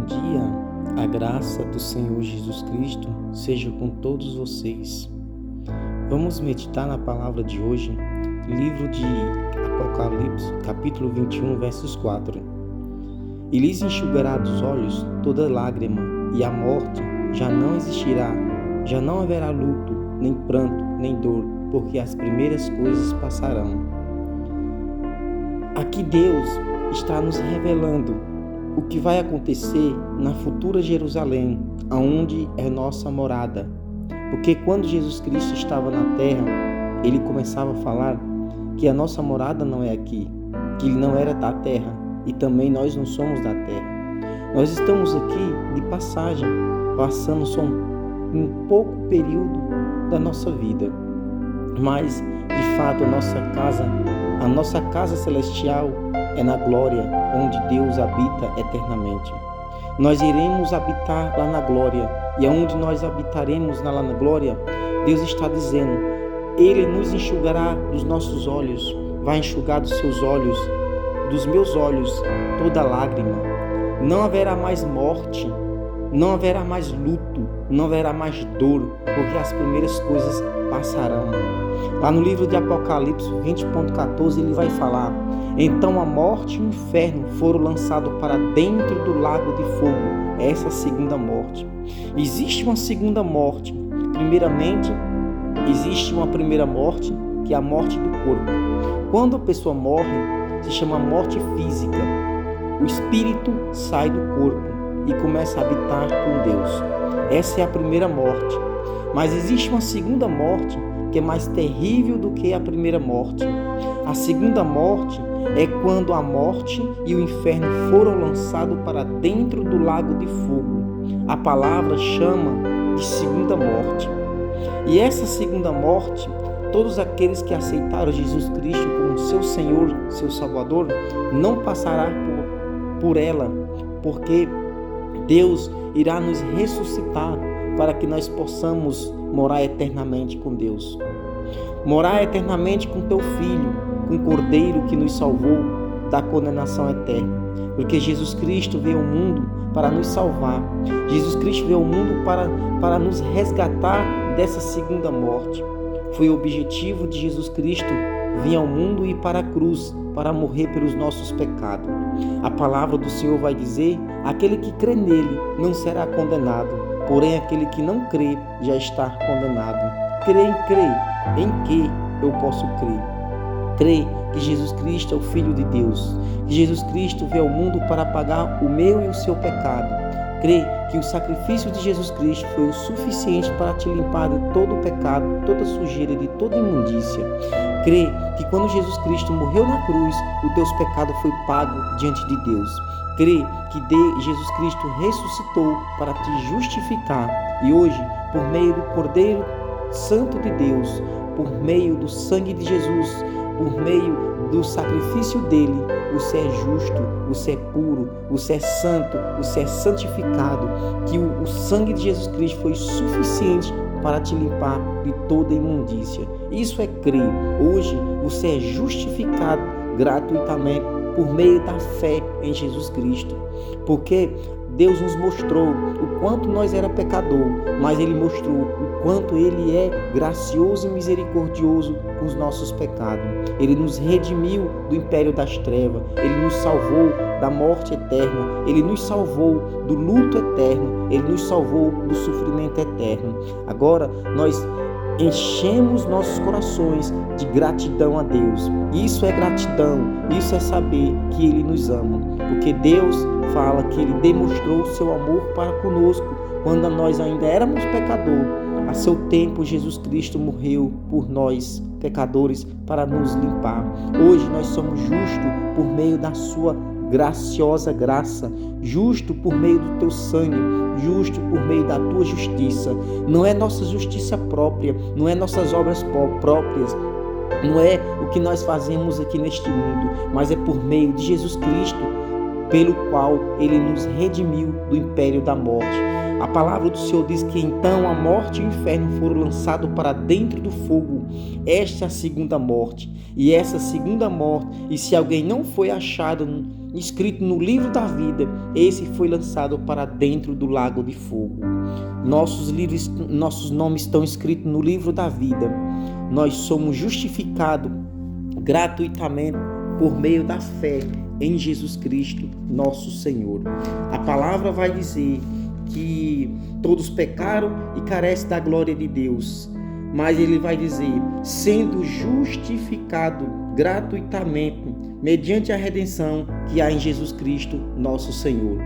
dia, a graça do Senhor Jesus Cristo seja com todos vocês. Vamos meditar na palavra de hoje, livro de Apocalipse, capítulo 21, versos 4. E lhes enxugará dos olhos toda lágrima, e a morte já não existirá, já não haverá luto, nem pranto, nem dor, porque as primeiras coisas passarão. Aqui Deus está nos revelando o que vai acontecer na futura Jerusalém, aonde é nossa morada. Porque quando Jesus Cristo estava na terra, ele começava a falar que a nossa morada não é aqui, que ele não era da terra e também nós não somos da terra. Nós estamos aqui de passagem, passando só um pouco período da nossa vida. Mas, de fato, a nossa casa celestial é na glória, onde Deus habita eternamente. Nós iremos habitar lá na glória, e aonde nós habitaremos lá na glória, Deus está dizendo, Ele nos enxugará dos nossos olhos, vai enxugar dos seus olhos, dos meus olhos, toda lágrima. Não haverá mais morte, não haverá mais luto, não haverá mais dor, porque as primeiras coisas passarão. Lá no livro de Apocalipse 20.14 ele vai falar: então a morte e o inferno foram lançados para dentro do lago de fogo. Essa é a segunda morte. Existe uma segunda morte. Primeiramente, existe uma primeira morte, que é a morte do corpo. Quando a pessoa morre, se chama morte física. O espírito sai do corpo e começa a habitar com Deus. Essa é a primeira morte. Mas existe uma segunda morte que é mais terrível do que a primeira morte. A segunda morte é quando a morte e o inferno foram lançados para dentro do lago de fogo. A palavra chama de segunda morte. E essa segunda morte, todos aqueles que aceitaram Jesus Cristo como seu Senhor, seu Salvador, não passará por ela, porque Deus irá nos ressuscitar para que nós possamos morar eternamente com Deus. Morar eternamente com teu Filho, com o Cordeiro que nos salvou da condenação eterna. Porque Jesus Cristo veio ao mundo para nos salvar. Jesus Cristo veio ao mundo para nos resgatar dessa segunda morte. Foi o objetivo de Jesus Cristo vir ao mundo e ir para a cruz, para morrer pelos nossos pecados. A palavra do Senhor vai dizer: aquele que crê nele não será condenado, porém aquele que não crê já está condenado. Crê em que eu posso crer? Crê que Jesus Cristo é o Filho de Deus, que Jesus Cristo veio ao mundo para pagar o meu e o seu pecado. Crê que o sacrifício de Jesus Cristo foi o suficiente para te limpar de todo o pecado, toda sujeira, de toda imundícia. Crê que quando Jesus Cristo morreu na cruz, os teus pecados foi pago diante de Deus. Crê que Jesus Cristo ressuscitou para te justificar. E hoje, por meio do Cordeiro Santo de Deus, por meio do sangue de Jesus, por meio do sacrifício dele, você é justo, você é puro, você é santo, você é santificado, que o sangue de Jesus Cristo foi suficiente para te limpar de toda imundícia. Isso é crer. Hoje você é justificado gratuitamente por meio da fé em Jesus Cristo. Porque Deus nos mostrou o quanto nós era pecador, mas Ele mostrou o quanto Ele é gracioso e misericordioso com os nossos pecados. Ele nos redimiu do império das trevas, Ele nos salvou da morte eterna, Ele nos salvou do luto eterno, Ele nos salvou do sofrimento eterno. Agora nós enchemos nossos corações de gratidão a Deus. Isso é gratidão, isso é saber que Ele nos ama, porque Deus fala que Ele demonstrou o seu amor para conosco quando nós ainda éramos pecadores. A seu tempo Jesus Cristo morreu por nós, pecadores, para nos limpar. Hoje nós somos justos por meio da sua graciosa graça, justo por meio do teu sangue, justo por meio da tua justiça. Não é nossa justiça própria, não é nossas obras próprias, não é o que nós fazemos aqui neste mundo, mas é por meio de Jesus Cristo, pelo qual Ele nos redimiu do império da morte. A palavra do Senhor diz que então a morte e o inferno foram lançados para dentro do fogo. Esta é a segunda morte. E essa segunda morte, e se alguém não foi achado escrito no livro da vida, esse foi lançado para dentro do lago de fogo. Nossos nomes estão escritos no livro da vida. Nós somos justificados gratuitamente por meio da fé em Jesus Cristo, nosso Senhor. A palavra vai dizer que todos pecaram e carecem da glória de Deus, mas ele vai dizer, sendo justificado gratuitamente mediante a redenção que há em Jesus Cristo, nosso Senhor.